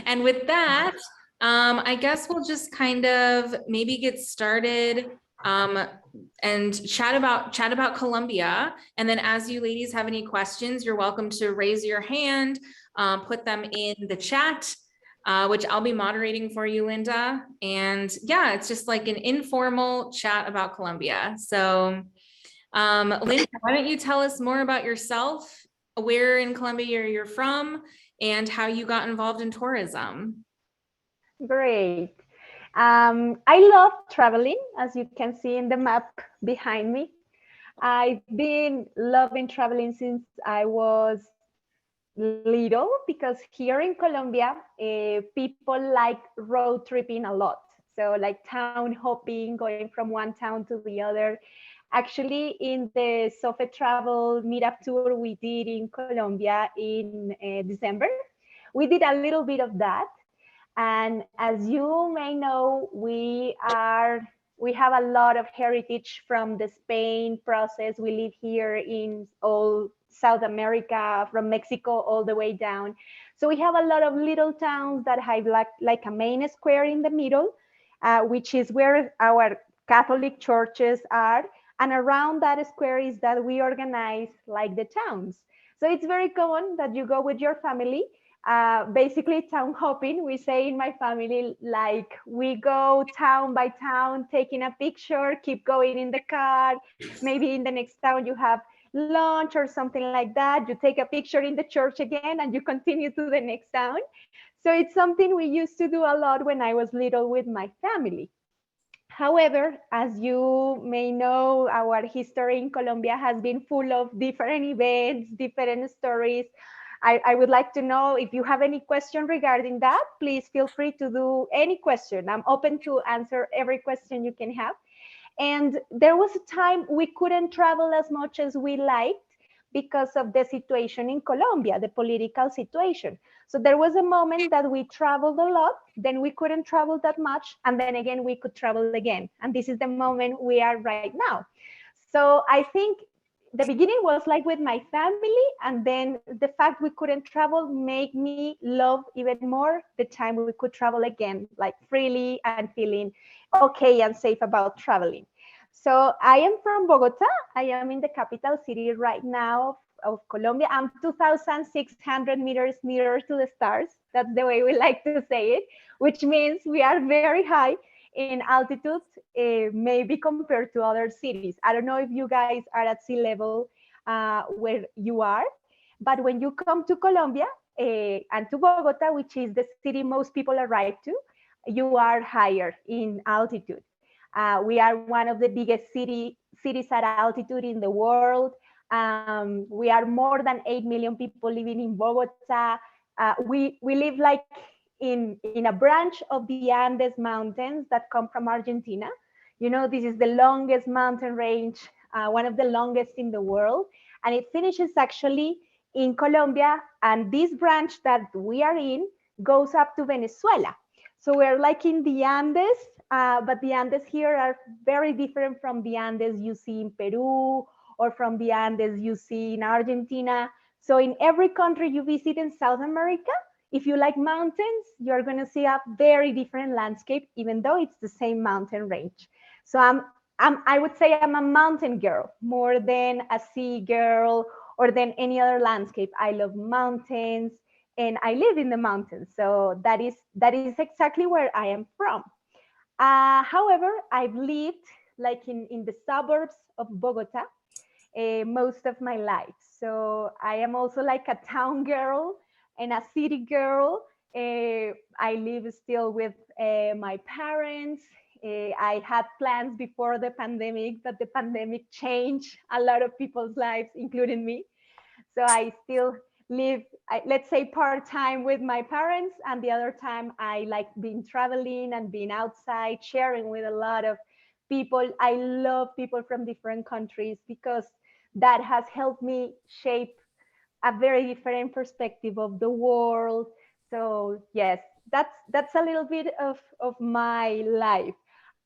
And with that, I guess we'll just kind of maybe get started and chat about Colombia. And then as you ladies have any questions, you're welcome to raise your hand, put them in the chat, which I'll be moderating for you, Linda. And yeah, it's just like an informal chat about Colombia. So Linda, why don't you tell us more about yourself, where in Colombia you're from, and how you got involved in tourism? Great. I love traveling, as you can see in the map behind me. I've been loving traveling since I was little because here in Colombia, people like road tripping a lot. So like town hopping, going from one town to the other. Actually, in the SoFe Travel Meetup Tour we did in Colombia in December, we did a little bit of that. And as you may know, we have a lot of heritage from the Spain process. We live here in all South America, from Mexico all the way down. So we have a lot of little towns that have like a main square in the middle, which is where our Catholic churches are. And around that square is that we organize like the towns. So it's very common that you go with your family, basically town hopping. We say in my family, like we go town by town, taking a picture, keep going in the car. Maybe in the next town you have lunch or something like that. You take a picture in the church again and you continue to the next town. So it's something we used to do a lot when I was little with my family. However, as you may know, our history in Colombia has been full of different events, different stories. I would like to know if you have any question regarding that. Please feel free to do any question. I'm open to answer every question you can have. And there was a time we couldn't travel as much as we liked because of the situation in Colombia, the political situation. So there was a moment that we traveled a lot, then we couldn't travel that much, and then again we could travel again. And this is the moment we are right now. So I think the beginning was like with my family, and then the fact we couldn't travel made me love even more the time we could travel again, like freely and feeling okay and safe about traveling. So I am from Bogota. I am in the capital city right now of Colombia. I'm 2,600 meters nearer to the stars. That's the way we like to say it, which means we are very high in altitude, maybe compared to other cities. I don't know if you guys are at sea level where you are, but when you come to Colombia and to Bogota, which is the city most people arrive to, you are higher in altitude. We are one of the biggest cities at altitude in the world. We are more than 8 million people living in Bogota. We live like in a branch of the Andes Mountains that come from Argentina. You know, this is the longest mountain range, one of the longest in the world, and it finishes actually in Colombia. And this branch that we are in goes up to Venezuela. So we're like in the Andes, but the Andes here are very different from the Andes you see in Peru or from the Andes you see in Argentina. So in every country you visit in South America, if you like mountains, you're going to see a very different landscape, even though it's the same mountain range. So I would say I'm a mountain girl more than a sea girl or than any other landscape. I love mountains and I live in the mountains. So that is exactly where I am from. However, I've lived like in the suburbs of Bogota most of my life. So I am also like a town girl and a city girl. I live still with my parents. I had plans before the pandemic, but the pandemic changed a lot of people's lives, including me. So I still live, let's say, part-time with my parents, and the other time I like being traveling and being outside, sharing with a lot of people. I love people from different countries because that has helped me shape a very different perspective of the world. So yes, that's a little bit of my life.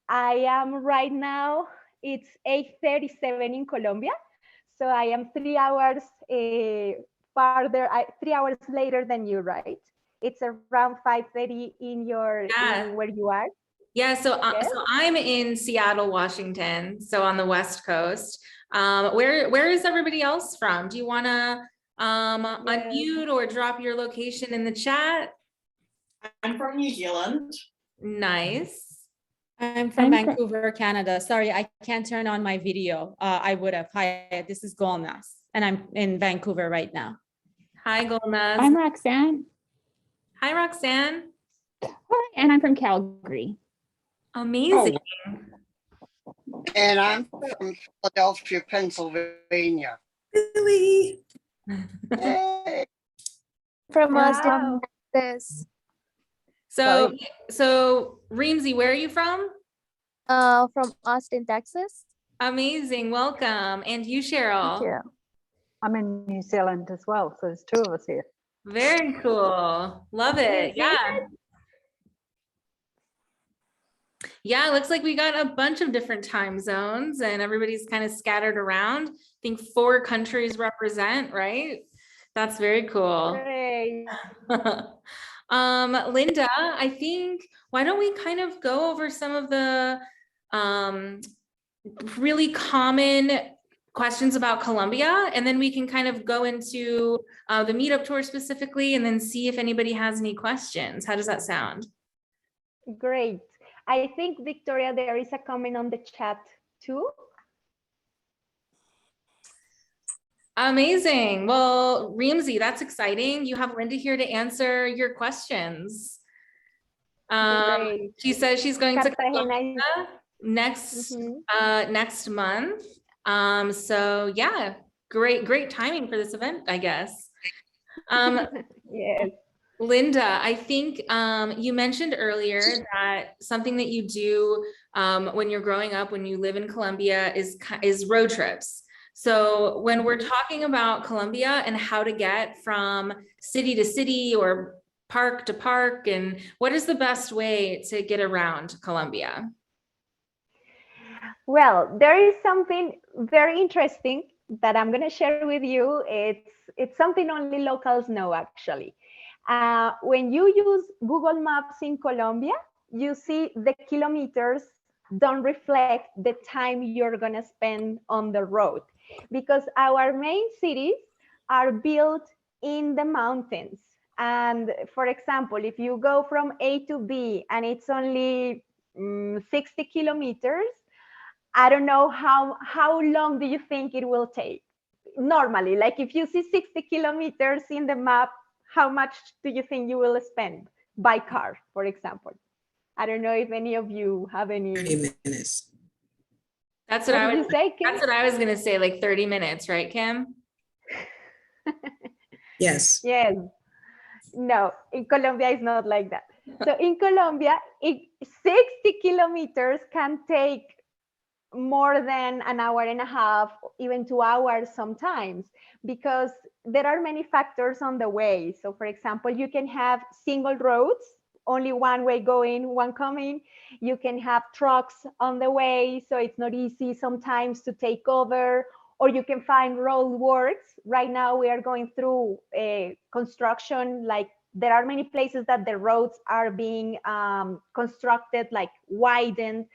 I am right now, it's 8:37 in Colombia. So I am 3 hours farther, 3 hours later than you, right? It's around 5:30 in where you are. Yeah, so Yes? so I'm in Seattle, Washington, so on the West Coast. Where is everybody else from? Do you want to unmute or drop your location in the chat? I'm from New Zealand. Nice. I'm from Vancouver, Canada. Sorry, I can't turn on my video. I would have. Hi, this is Golnas, and I'm in Vancouver right now. Hi, Golnas. I'm Roxanne. Hi, Roxanne. Hi, and I'm from Calgary. Amazing. And I'm from Philadelphia, Pennsylvania. Really? Yay. From Wow. Austin, Texas. So Reemsy, where are you from? From Austin, Texas. Amazing. Welcome. And you, Cheryl. Thank you. I'm in New Zealand as well, so there's two of us here. Very cool. Love it. Yeah. Yeah, it looks like we got a bunch of different time zones and everybody's kind of scattered around. I think 4 countries represent, right? That's very cool. Great. Linda, I think, why don't we kind of go over some of the really common questions about Colombia, and then we can kind of go into the meetup tour specifically and then see if anybody has any questions. How does that sound? Great. I think, Victoria, there is a comment on the chat too. Amazing. Well, Reemsy, that's exciting. You have Linda here to answer your questions. Great. She says she's going to Cartagena Colombia next next month. So yeah, great timing for this event, I guess. Yes. Linda, I think you mentioned earlier that something that you do when you're growing up, when you live in Colombia, is road trips. So when we're talking about Colombia and how to get from city to city or park to park, and what is the best way to get around Colombia? Well, there is something very interesting that I'm going to share with you. It's something only locals know, actually. When you use Google Maps in Colombia, you see the kilometers don't reflect the time you're going to spend on the road, because our main cities are built in the mountains. And for example, if you go from A to B and it's only 60 kilometers, I don't know how long do you think it will take? Normally, like if you see 60 kilometers in the map, how much do you think you will spend by car, for example? I don't know if any of you have any. 30 minutes. That's what I was. Say, Kim? That's what I was gonna say. Like 30 minutes, right, Kim? Yes. Yes. No, in Colombia it's not like that. So in Colombia, 60 kilometers can take more than an hour and a half, even 2 hours sometimes, because there are many factors on the way. So for example, you can have single roads, only one way going, one coming. You can have trucks on the way, so it's not easy sometimes to take over, or you can find road works. Right now we are going through a construction, like there are many places that the roads are being constructed, like widened.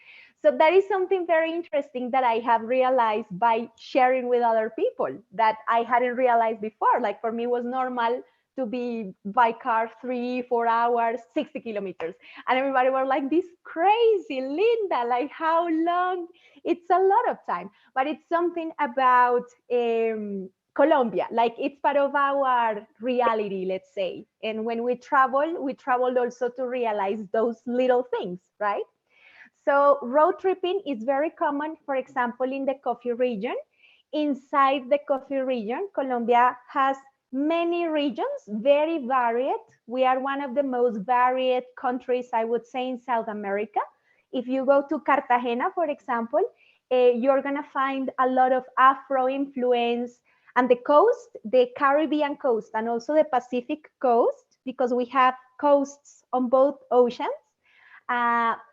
So that is something very interesting that I have realized by sharing with other people that I hadn't realized before. Like for me, it was normal to be by car 3-4 hours, 60 kilometers. And everybody was like, this crazy, Linda, like how long? It's a lot of time, but it's something about Colombia, like it's part of our reality, let's say. And when we travel also to realize those little things, right? So road tripping is very common, for example, in the coffee region. Inside the coffee region, Colombia has many regions, very varied. We are one of the most varied countries, I would say, in South America. If you go to Cartagena, for example, you're gonna find a lot of Afro influence, and the coast, the Caribbean coast, and also the Pacific coast, because we have coasts on both oceans.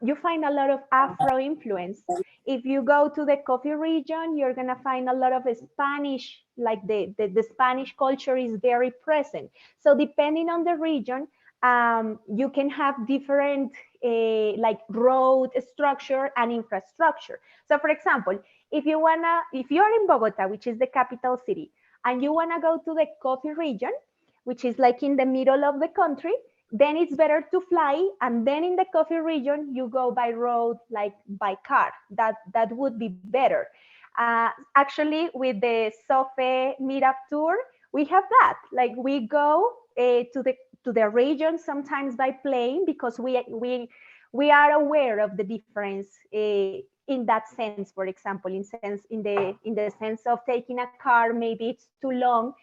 you find a lot of Afro influence. If you go to the coffee region, you're gonna find a lot of Spanish, like the Spanish culture is very present. So depending on the region, you can have different like road structure and infrastructure. So for example, if you're in Bogota, which is the capital city, and you wanna go to the coffee region, which is like in the middle of the country, then it's better to fly. And then in the coffee region, you go by road, like by car. That would be better. Actually, with the SoFe Meetup Tour, we have that. Like we go to the region sometimes by plane, because we are aware of the difference in that sense. For example, in the sense of taking a car, maybe it's too long.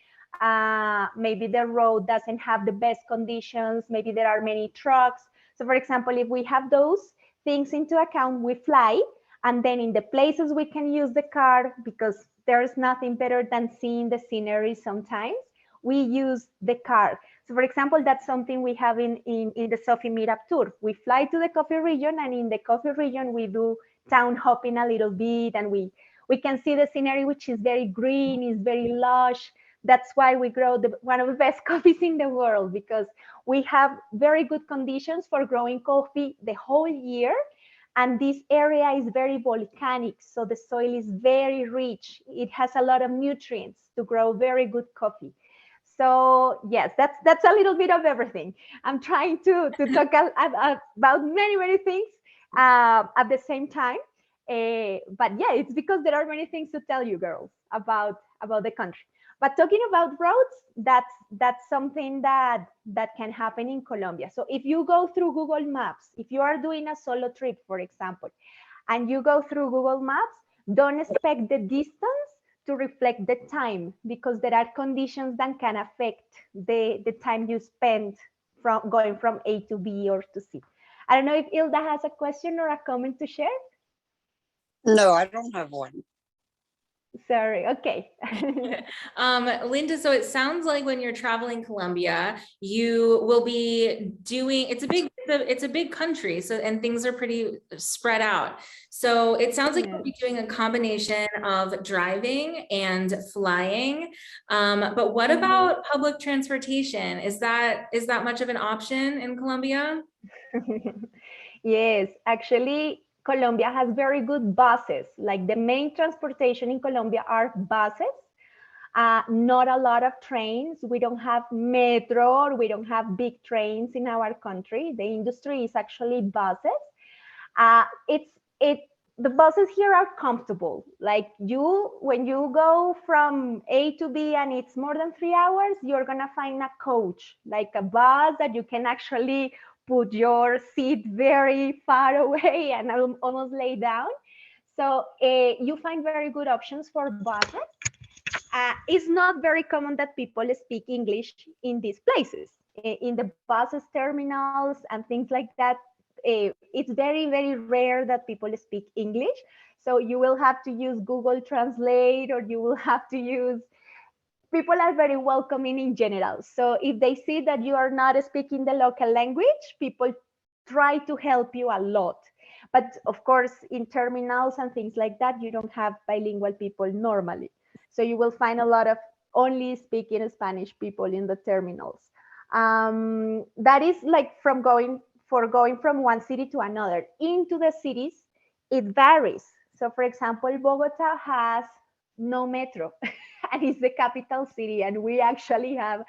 Maybe the road doesn't have the best conditions. Maybe there are many trucks. So for example, if we have those things into account, we fly. And then in the places we can use the car, because there's nothing better than seeing the scenery sometimes, we use the car. So for example, that's something we have in the SoFe Meetup Tour. We fly to the coffee region, and in the coffee region, we do town hopping a little bit, and we can see the scenery, which is very green, is very lush. That's why we grow one of the best coffees in the world, because we have very good conditions for growing coffee the whole year. And this area is very volcanic, so the soil is very rich. It has a lot of nutrients to grow very good coffee. So yes, that's a little bit of everything. I'm trying to talk about many things at the same time. But yeah, it's because there are many things to tell you girls about the country. But talking about roads, that's something that can happen in Colombia. So if you go through Google Maps, if you are doing a solo trip, for example, and you go through Google Maps, don't expect the distance to reflect the time, because there are conditions that can affect the time you spend from going from A to B or to C. I don't know if Ilda has a question or a comment to share. No, I don't have one. Sorry, okay. Linda, so it sounds like when you're traveling Colombia, you will be doing, it's a big country, so, and things are pretty spread out. So it sounds like you'll be doing a combination of driving and flying. But what about public transportation? Is that much of an option in Colombia? Yes, actually, Colombia has very good buses. Like the main transportation in Colombia are buses, not a lot of trains. We don't have metro, or we don't have big trains in our country. The industry is actually buses. The buses here are comfortable. Like when you go from A to B and it's more than 3 hours, you're gonna find a coach, like a bus that you can actually put your seat very far away and almost lay down. So you find very good options for buses. It's not very common that people speak English in these places. In the buses terminals and things like that, it's very rare that people speak English. So you will have to use Google Translate, or you will have to use, people are very welcoming in general. So if they see that you are not speaking the local language, people try to help you a lot. But of course, in terminals and things like that, you don't have bilingual people normally. So you will find a lot of only speaking Spanish people in the terminals. That is like going from one city to another. Into the cities, it varies. So for example, Bogota has no metro and it's the capital city. And we actually have,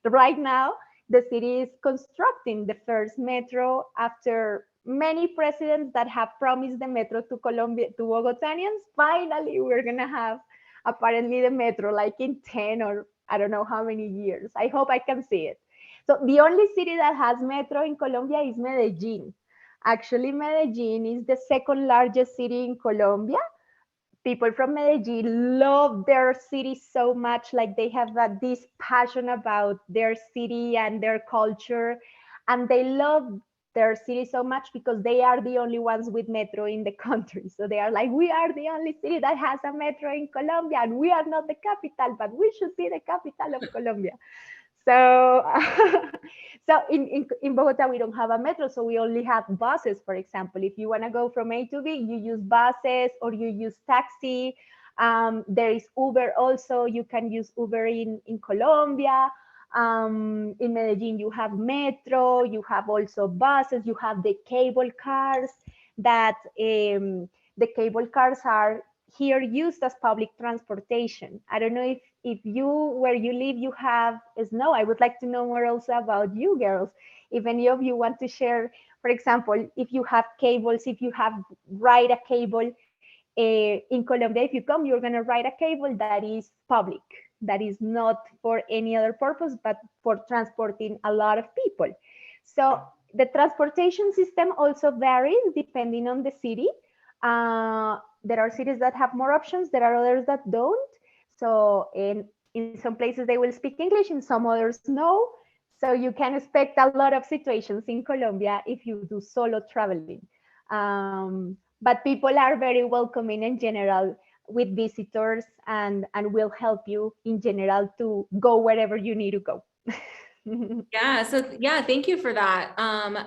right now, the city is constructing the first metro after many presidents that have promised the metro to Bogotanians. Finally, we're gonna have apparently the metro like in 10 or I don't know how many years. I hope I can see it. So the only city that has metro in Colombia is Medellin. Actually, Medellin is the second largest city in Colombia. People from Medellin love their city so much, like they have this passion about their city and their culture, and they love their city so much because they are the only ones with metro in the country. So they are like, we are the only city that has a metro in Colombia, and we are not the capital, but we should be the capital of Colombia. So, So in Bogota, we don't have a metro, so we only have buses, for example. If you want to go from A to B, you use buses or you use taxi. There is Uber also. You can use Uber in Colombia. In Medellin, you have metro, you have also buses, you have the cable cars that the cable cars are here used as public transportation. I don't know if you, where you live, you have snow. I would like to know more also about you girls. If any of you want to share, for example, if you have cables, if you have ride a cable in Colombia, if you come, you're gonna ride a cable that is public, that is not for any other purpose, but for transporting a lot of people. So the transportation system also varies depending on the city. There are cities that have more options, there are others that don't. So in some places they will speak English, in some others no. So you can expect a lot of situations in Colombia if you do solo traveling. But people are very welcoming in general with visitors and will help you in general to go wherever you need to go. Yeah, so yeah, thank you for that.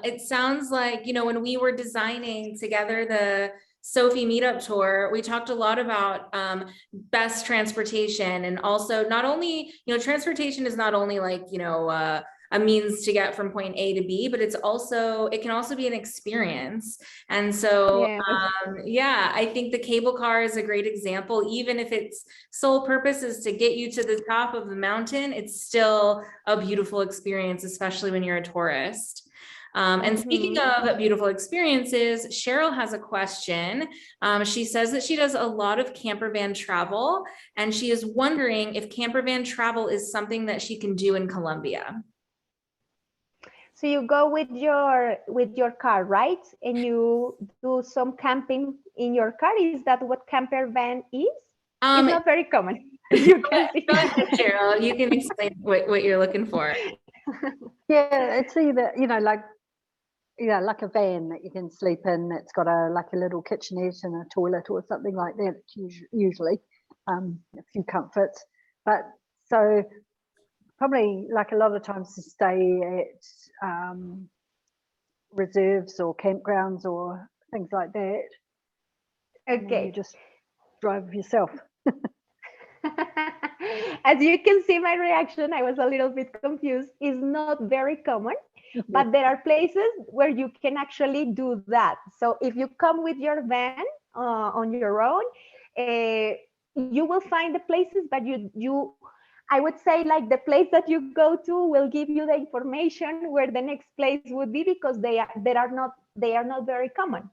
It sounds like, you know, when we were designing together the SoFe Meetup Tour, we talked a lot about best transportation, and also not only, you know, transportation is not only like, you know, a means to get from point A to B, but it's also, it can also be an experience. And so, Yes. yeah, I think the cable car is a great example. Even if its sole purpose is to get you to the top of the mountain, it's still a beautiful experience, especially when you're a tourist. And speaking of beautiful experiences, Cheryl has a question. She says that she does a lot of camper van travel, and she is wondering if camper van travel is something that she can do in Colombia. So you go with your car, right? And you do some camping in your car. Is that what camper van is? It's not very common. You can see. Go ahead, Cheryl. You can explain what you're looking for. Yeah, it's either, you know, like like a van that you can sleep in. It's got like a little kitchenette and a toilet or something like that. Usually, a few comforts. But so probably like a lot of times to stay at reserves or campgrounds or things like that. Okay. You just drive yourself. As you can see my reaction, I was a little bit confused. It's not very common, but there are places where you can actually do that. So if you come with your van on your own, you will find the places, but I would say like the place that you go to will give you the information where the next place would be, because they are not very common.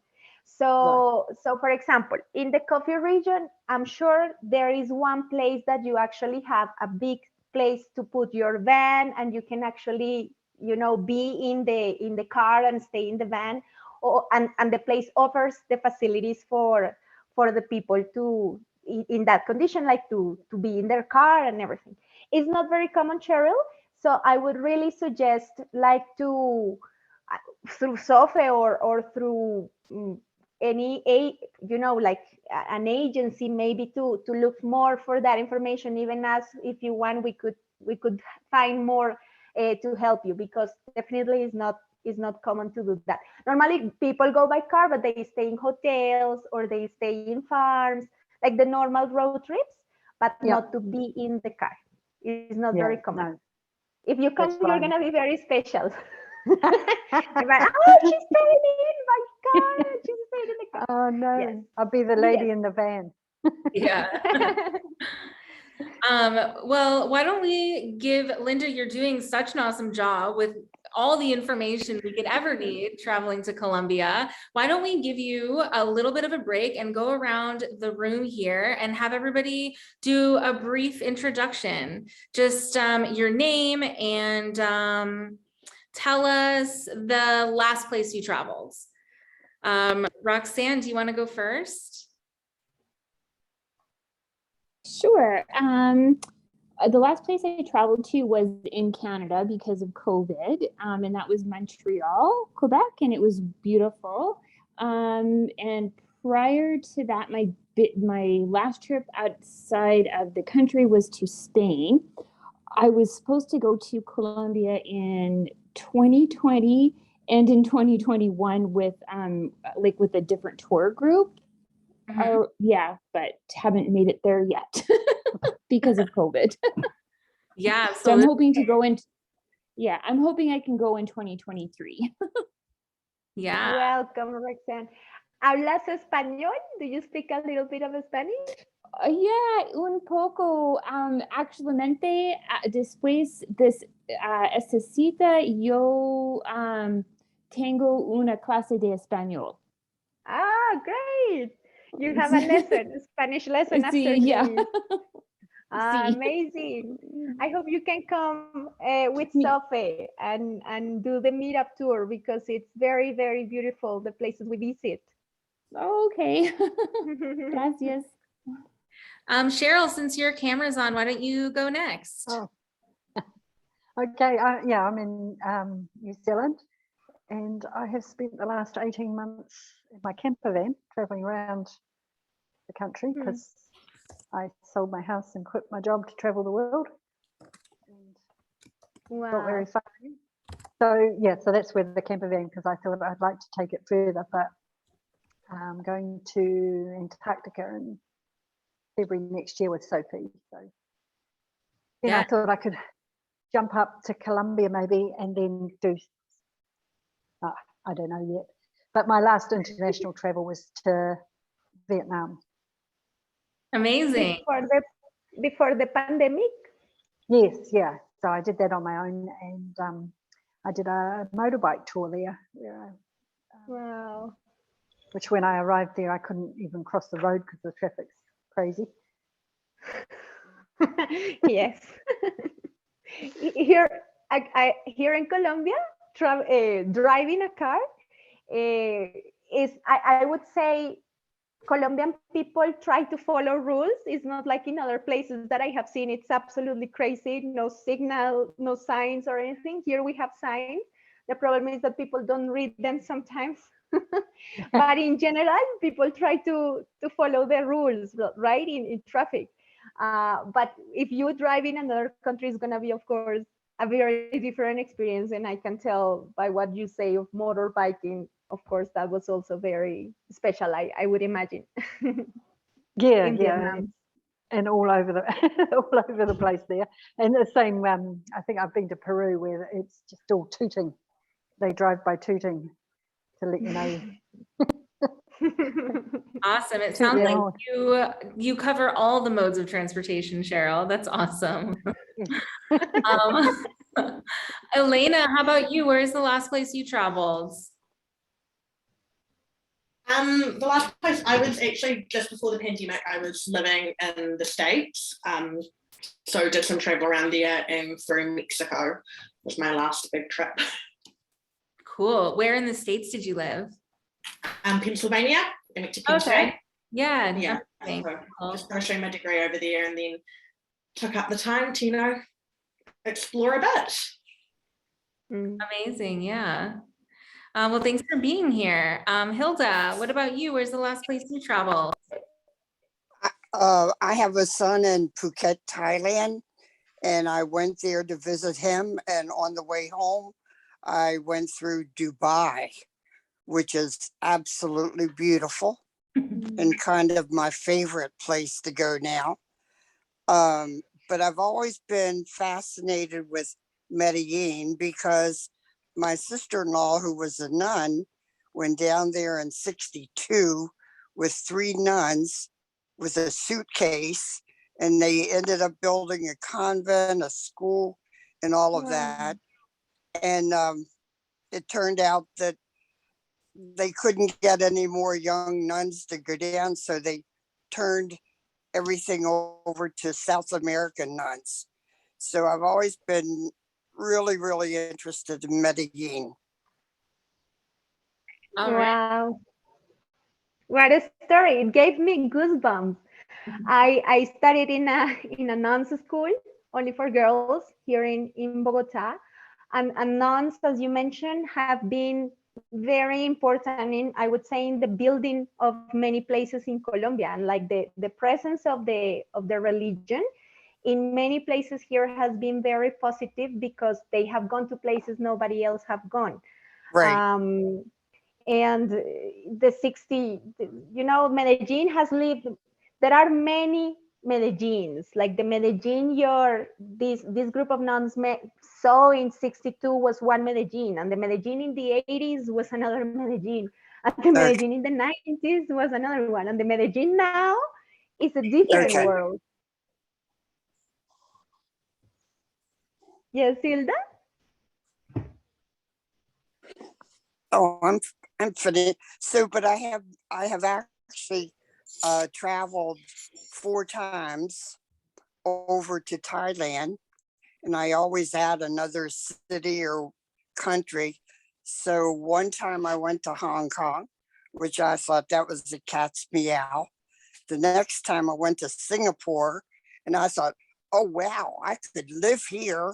So for example, in the coffee region, I'm sure there is one place that you actually have a big place to put your van, and you can actually, you know, be in the car and stay in the van, and the place offers the facilities for the people to in that condition, like to be in their car and everything. It's not very common, Cheryl. So I would really suggest like to through SoFe or through any like an agency, maybe to look more for that information. Even as if you want, we could find more to help you, because definitely is not common to do that. Normally people go by car, but they stay in hotels or they stay in farms, like the normal road trips, but not to be in the car. It's not very common. No. If you come, you're gonna be very special. Like, oh, she's staying in my car. She's staying in the car. Oh no, yes. I'll be the lady in the van. Yeah. Well, why don't we give Linda, you're doing such an awesome job with all the information we could ever need traveling to Colombia. Why don't we give you a little bit of a break and go around the room here and have everybody do a brief introduction, just your name and tell us the last place you traveled. Roxanne, do you want to go first? Sure. The last place I traveled to was in Canada because of COVID, and that was Montreal, Quebec, and it was beautiful. And prior to that, my last trip outside of the country was to Spain. I was supposed to go to Colombia in 2020 and in 2021 with like with a different tour group. Mhm. But haven't made it there yet because of COVID. Yeah, So I'm absolutely. hoping to go in. Yeah, I'm hoping I can go in 2023. Yeah. Welcome, Roxanne. ¿Hablas español? Do you speak a little bit of Spanish? Yeah, un poco. Actualmente, después esta cita, yo tengo una clase de español. Ah, great. You have a lesson, Spanish lesson after Sí, yeah. this. Sí. Amazing. I hope you can come with Me- SoFe and do the meetup tour because it's very, very beautiful, the places we visit. Okay. Gracias. Cheryl, since your camera's on, why don't you go next? Oh. Okay, yeah, I'm in New Zealand, and I have spent the last 18 months in my camper van traveling around the country because I sold my house and quit my job to travel the world. And got very fun. So yeah, so that's where the camper van, because I thought I'd like to take it further, but I'm going to Antarctica in February next year with SoFe. So then I Yeah. thought I could jump up to Colombia maybe and then do, I don't know yet. But my last international travel was to Vietnam. Amazing. Before the pandemic? Yes, yeah. So I did that on my own, and I did a motorbike tour there. Wow. Which when I arrived there, I couldn't even cross the road because the traffic's crazy. Yes. Here, here in Colombia, driving a car is, I would say, Colombian people try to follow rules. It's not like in other places that I have seen. It's absolutely crazy. No signal, no signs or anything. Here we have signs. The problem is that people don't read them sometimes. But in general, people try to follow the rules, right, in traffic. But if you drive in another country, it's going to be, of course, a very different experience. And I can tell by what you say of motorbiking, of course, that was also very special, I would imagine. Yeah, in yeah. Vietnam. And all over the all over the place there. And the same, I think I've been to Peru where it's just all tooting. They drive by tooting to let you know. Awesome. It Toot sounds their like horn. you cover all the modes of transportation, Cheryl. That's awesome. Elena, how about you? Where's the last place you traveled? The last place I was actually just before the pandemic, I was living in the States. So did some travel around there and through Mexico was my last big trip. Cool. Where in the States did you live? Pennsylvania, I went to Penn State. Okay. Yeah. Yeah. Amazing. So Cool. just finishing my degree over there and then took up the time to, you know, explore a bit. Amazing. Yeah. Well, thanks for being here. Hilda, what about you? Where's the last place you traveled? I have a son in Phuket, Thailand, and I went there to visit him. And on the way home, I went through Dubai, which is absolutely beautiful and kind of my favorite place to go now. But I've always been fascinated with Medellin because my sister-in-law, who was a nun, went down there in '62 with 3 nuns with a suitcase, and they ended up building a convent, a school, and all of that. And it turned out that they couldn't get any more young nuns to go down, so they turned everything over to South American nuns. So I've always been really, really interested in Medellin. All right. Wow. What a story. It gave me goosebumps. I studied in a nuns school only for girls here in Bogota. And nuns, as you mentioned, have been very important in, I would say, in the building of many places in Colombia. And like the presence of the religion in many places here has been very positive because they have gone to places nobody else have gone. Right. And the 60, Medellin has lived, there are many Medellins, like the Medellin this group of nuns saw in 62 was one Medellin, and the Medellin in the 80s was another Medellin, and the Medellin in the 90s was another one, and the Medellin now is a different world. Yes, Hilda? Oh, I'm finished. So, but I have actually traveled 4 times over to Thailand, and I always add another city or country. So one time I went to Hong Kong, which I thought that was the cat's meow. The next time I went to Singapore, and I thought, oh wow, I could live here.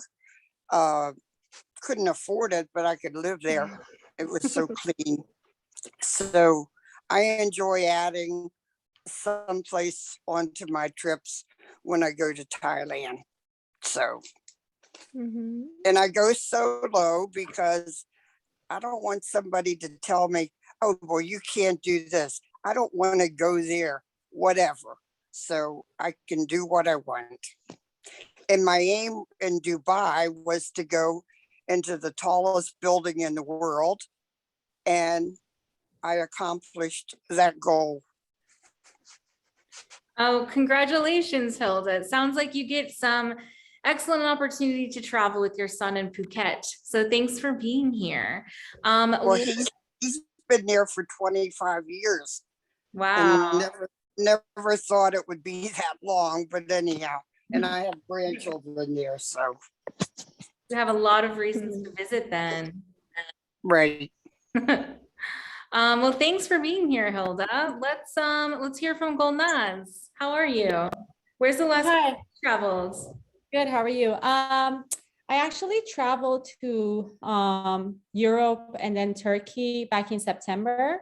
Couldn't afford it, but I could live there. It was so clean. So I enjoy adding someplace onto my trips when I go to Thailand. So, and I go solo because I don't want somebody to tell me, oh, well, you can't do this. I don't want to go there, whatever. So I can do what I want. And my aim in Dubai was to go into the tallest building in the world. And I accomplished that goal. Oh, congratulations, Hilda. It sounds like you get some excellent opportunity to travel with your son in Phuket. So thanks for being here. Well, he's been there for 25 years. Wow. And never thought it would be that long, but anyhow, and I have grandchildren there, so. You have a lot of reasons to visit then. Right. Well, thanks for being here, Hilda. Let's hear from Golnaz. How are you? Where's the last time you traveled? Good. How are you? I actually traveled to Europe and then Turkey back in September.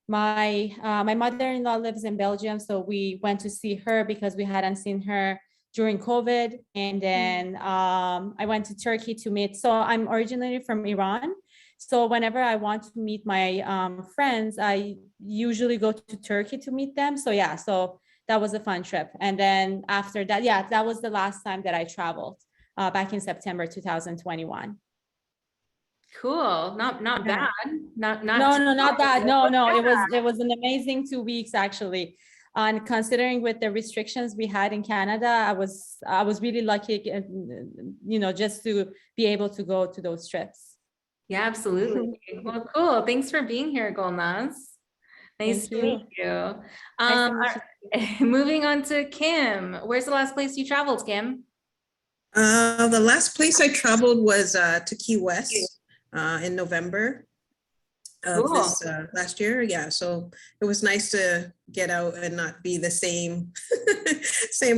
My mother-in-law lives in Belgium, so we went to see her because we hadn't seen her during COVID. And then I went to Turkey to meet. So I'm originally from Iran. So whenever I want to meet my friends, I usually go to Turkey to meet them. So yeah, so that was a fun trip. And then after that, yeah, that was the last time that I traveled back in September 2021. Cool. Not bad. Not Not bad. No, it was an amazing 2 weeks actually. And considering with the restrictions we had in Canada, I was really lucky, just to be able to go to those trips. Yeah, absolutely. Well, cool. Thanks for being here, Golnaz. Nice to meet you. Moving on to Kim. Where's the last place you traveled, Kim? The last place I traveled was to Key West in November of this last year. Yeah, so it was nice to get out and not be the same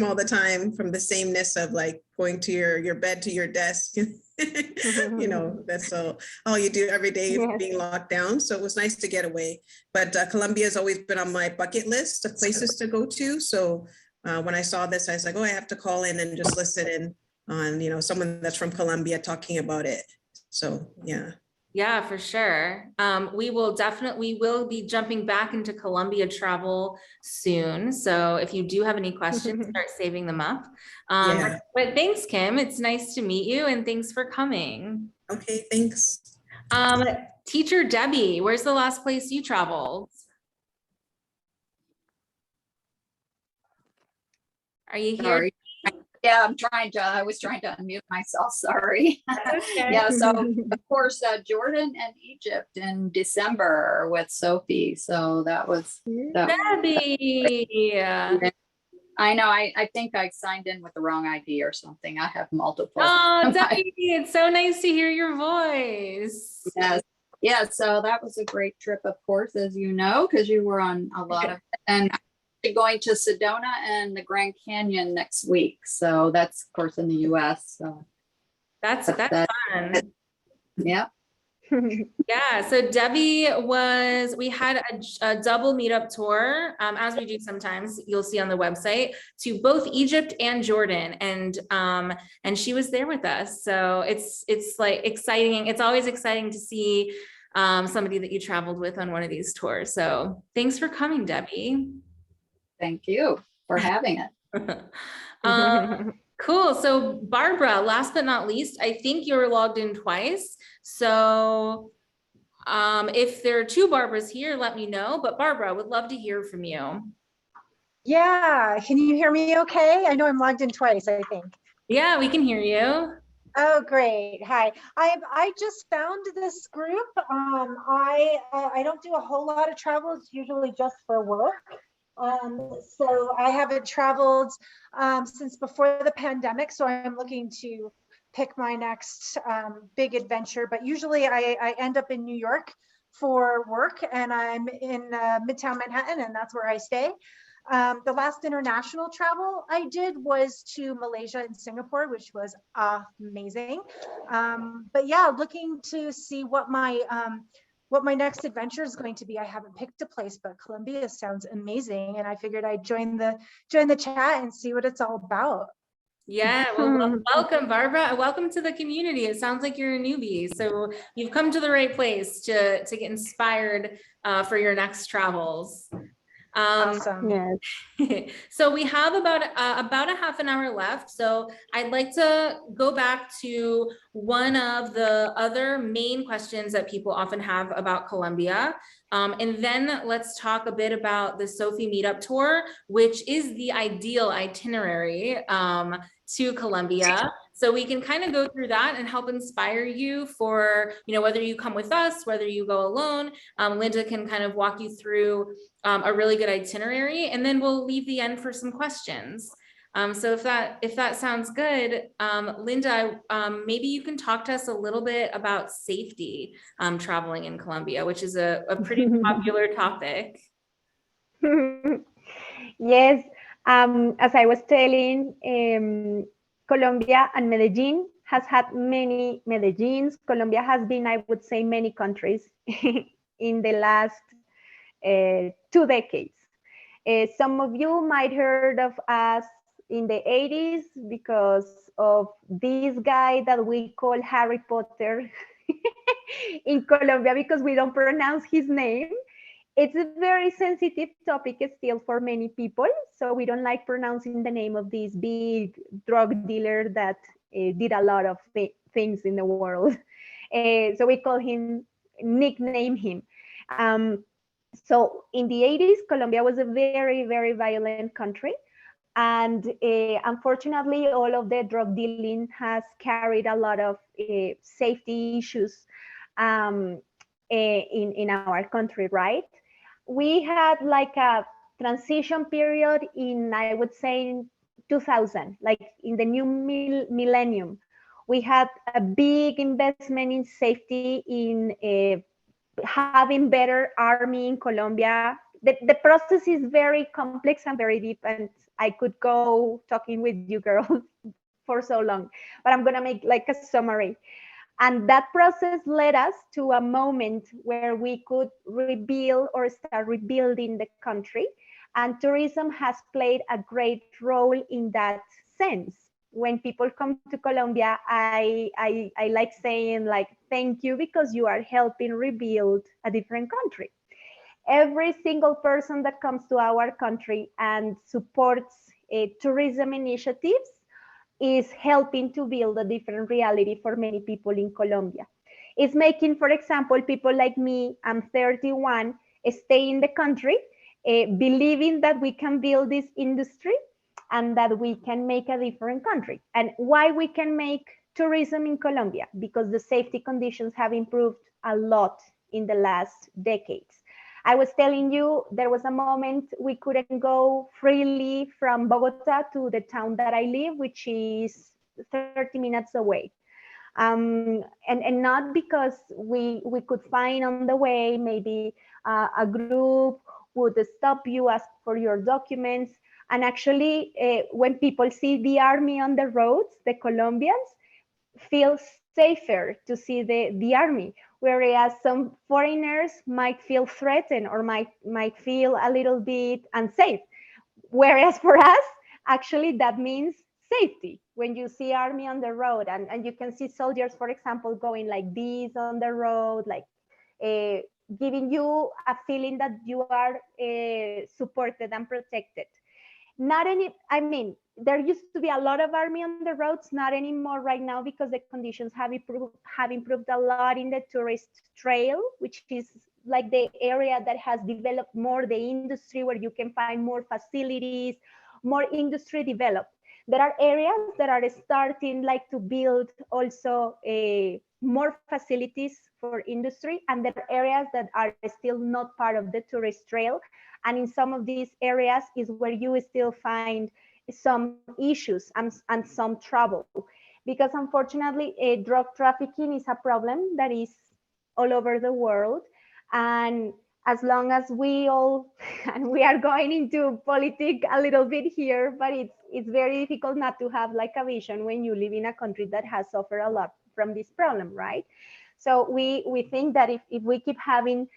all the time, from the sameness of like going to your bed to your desk. That's all you do every day, being locked down. So it was nice to get away. But Colombia has always been on my bucket list of places to go to. So when I saw this, I was like, oh, I have to call in and just listen in on, someone that's from Colombia talking about it. So, yeah. Yeah, for sure. We will be jumping back into Colombia travel soon. So if you do have any questions, start saving them up. But thanks, Kim. It's nice to meet you, and thanks for coming. Okay, thanks. Teacher Debbie, where's the last place you traveled? Are you here? Sorry. Yeah, I was trying to unmute myself, sorry. Okay. Yeah, so of course, Jordan and Egypt in December with SoFe. So that was Debbie. I know, I think I signed in with the wrong ID or something. I have multiple. Oh, Debbie, it's so nice to hear your voice. Yes. Yeah, so that was a great trip, of course, as you know, because you were on a lot of it. And going to Sedona and the Grand Canyon next week. So that's of course in the US. So that's fun. Yeah. Yeah, so Debbie we had a double meetup tour, as we do sometimes, you'll see on the website, to both Egypt and Jordan. And she was there with us. So it's like exciting. It's always exciting to see somebody that you traveled with on one of these tours. So thanks for coming, Debbie. Thank you for having it. Cool. So Barbara, last but not least, I think you're logged in twice. So if there are two Barbaras here, let me know. But Barbara, I would love to hear from you. Yeah, can you hear me okay? I know I'm logged in twice, I think. Yeah, we can hear you. Oh, great. Hi. I just found this group. I don't do a whole lot of travel. It's usually just for work. So I haven't traveled since before the pandemic. So I'm looking to pick my next big adventure. But usually I end up in New York for work, and I'm in Midtown Manhattan, and that's where I stay. The last international travel I did was to Malaysia and Singapore, which was amazing. But yeah, looking to see what my next adventure is going to be. I haven't picked a place, but Colombia sounds amazing, and I figured I'd join the chat and see what it's all about. Yeah, well, welcome, Barbara. Welcome to the community. It sounds like you're a newbie, so you've come to the right place to get inspired for your next travels. Awesome. Yes. So we have about a half an hour left. So I'd like to go back to one of the other main questions that people often have about Colombia. And then let's talk a bit about the SoFe Meetup Tour, which is the ideal itinerary to Colombia. So we can kind of go through that and help inspire you for, whether you come with us, whether you go alone. Linda can kind of walk you through a really good itinerary, and then we'll leave the end for some questions. So if that sounds good, Linda, maybe you can talk to us a little bit about safety traveling in Colombia, which is a pretty popular topic. Yes, as I was telling, Colombia and Medellin has had many Medellins. Colombia has been, I would say, many countries in the last 2 decades. Some of you might heard of us in the 80s because of this guy that we call Harry Potter in Colombia, because we don't pronounce his name. It's a very sensitive topic still for many people, so we don't like pronouncing the name of this big drug dealer that did a lot of things in the world. So we nickname him. So in the 80s, Colombia was a very, very violent country. And unfortunately, all of the drug dealing has carried a lot of safety issues in our country, right? We had like a transition period in, I would say, in 2000, like in the new millennium. We had a big investment in safety, in having better army in Colombia. The process is very complex and very deep, and I could go talking with you girls for so long, but I'm gonna make like a summary. And that process led us to a moment where we could rebuild or start rebuilding the country. And tourism has played a great role in that sense. When people come to Colombia, I like saying like, thank you, because you are helping rebuild a different country. Every single person that comes to our country and supports tourism initiatives is helping to build a different reality for many people in Colombia. It's making, for example, people like me, I'm 31, stay in the country, believing that we can build this industry and that we can make a different country. And why we can make tourism in Colombia? Because the safety conditions have improved a lot in the last decades. I was telling you, there was a moment we couldn't go freely from Bogota to the town that I live, which is 30 minutes away. And not because we could find on the way, maybe a group would stop you, ask for your documents. And actually, when people see the army on the roads, the Colombians feel safer to see the army. whereas some foreigners might feel threatened or might feel a little bit unsafe. Whereas for us, actually, that means safety. When you see army on the road and you can see soldiers, for example, going like this on the road, like giving you a feeling that you are supported and protected. Not any, I mean, there used to be a lot of army on the roads, not anymore right now because the conditions have improved a lot in the tourist trail, which is like the area that has developed more the industry where you can find more facilities, more industry developed. There are areas that are starting like to build also more facilities for industry, and there are areas that are still not part of the tourist trail. And in some of these areas is where you still find some issues and some trouble, because unfortunately drug trafficking is a problem that is all over the world. And as long as we all, and we are going into politics a little bit here, but it's very difficult not to have like a vision when you live in a country that has suffered a lot from this problem, right? So we think that if we keep having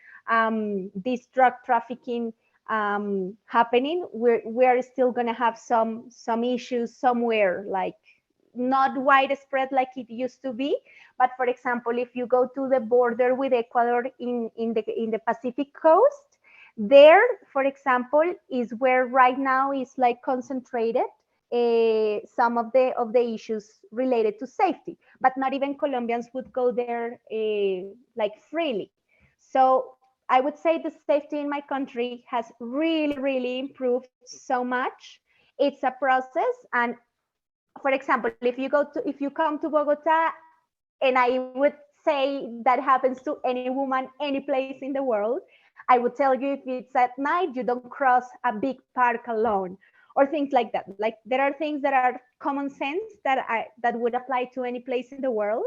this drug trafficking happening, we're still going to have some issues somewhere, like not widespread like it used to be. But for example, if you go to the border with Ecuador in the Pacific coast, there, for example, is where right now is like concentrated some of the issues related to safety. But not even Colombians would go there like freely. So I would say the safety in my country has really improved so much. It's a process. And for example, if you come to Bogota, and I would say that happens to any woman, any place in the world, I would tell you if it's at night, you don't cross a big park alone, or things like that. Like there are things that are common sense that would apply to any place in the world.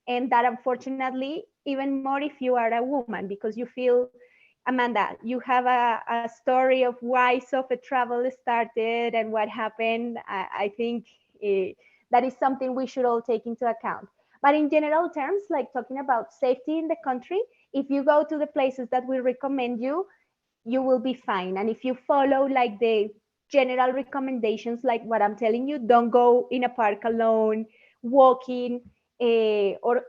And that unfortunately, even more if you are a woman, because you feel, Amanda, you have a story of why SoFe Travel started and what happened. I think that is something we should all take into account. But in general terms, like talking about safety in the country, if you go to the places that we recommend you, you will be fine. And if you follow like the general recommendations, like what I'm telling you, don't go in a park alone, walking, or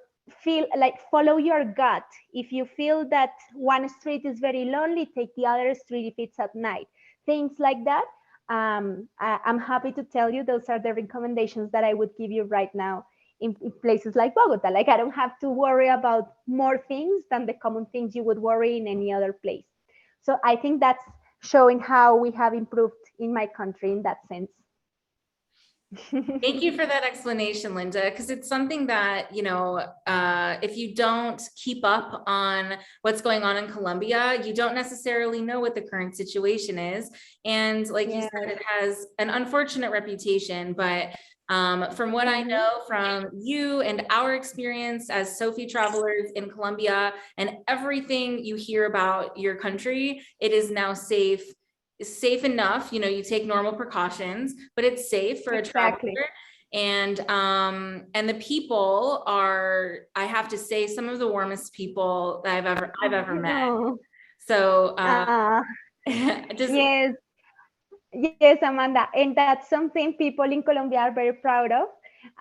feel like follow your gut. If you feel that one street is very lonely, take the other street if it's at night. Things like that. I'm happy to tell you those are the recommendations that I would give you right now in places like Bogota. Like I don't have to worry about more things than the common things you would worry in any other place. So I think that's showing how we have improved in my country in that sense. Thank you for that explanation, Linda, because it's something that, you know, if you don't keep up on what's going on in Colombia, you don't necessarily know what the current situation is. And like you said, it has an unfortunate reputation, but from what I know from you and our experience as SoFe travelers in Colombia and everything you hear about your country, it is now safe enough. You know, you take normal precautions, but it's safe for a traveler. And the people are, I have to say, some of the warmest people that I've ever met. So just Yes, Amanda, and that's something people in Colombia are very proud of.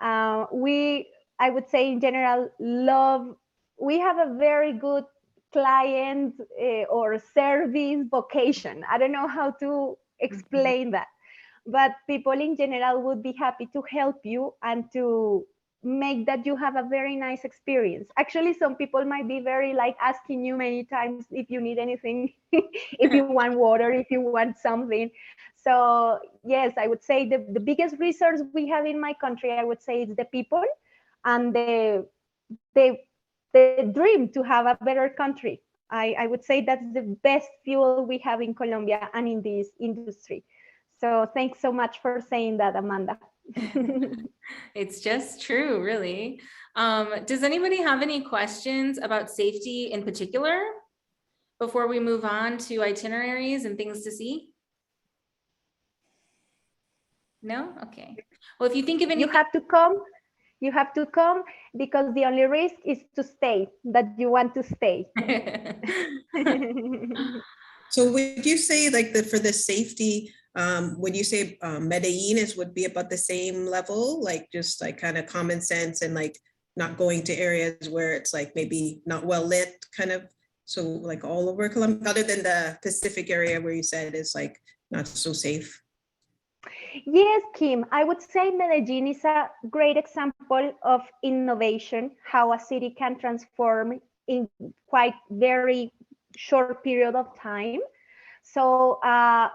I would say in general, we have a very good client or service vocation. I don't know how to explain that, but people in general would be happy to help you and to make that you have a very nice experience. Actually, some people might be very like asking you many times if you need anything, if you want water, if you want something. So yes, I would say the biggest resource we have in my country, I would say, is the people and the dream to have a better country. I would say that's the best fuel we have in Colombia and in this industry. So thanks so much for saying that, Amanda. It's just true, really. Does anybody have any questions about safety in particular before we move on to itineraries and things to see? No? Okay. Well, if you think of any, you have to come. You have to come because the only risk is to stay, that you want to stay. So would you say like for the safety, would you say Medellin would be about the same level, like just like kind of common sense and like not going to areas where it's like maybe not well lit kind of, so like all over Colombia, other than the Pacific area where you said is like not so safe? Yes, Kim, I would say Medellin is a great example of innovation, how a city can transform in quite very short period of time. So,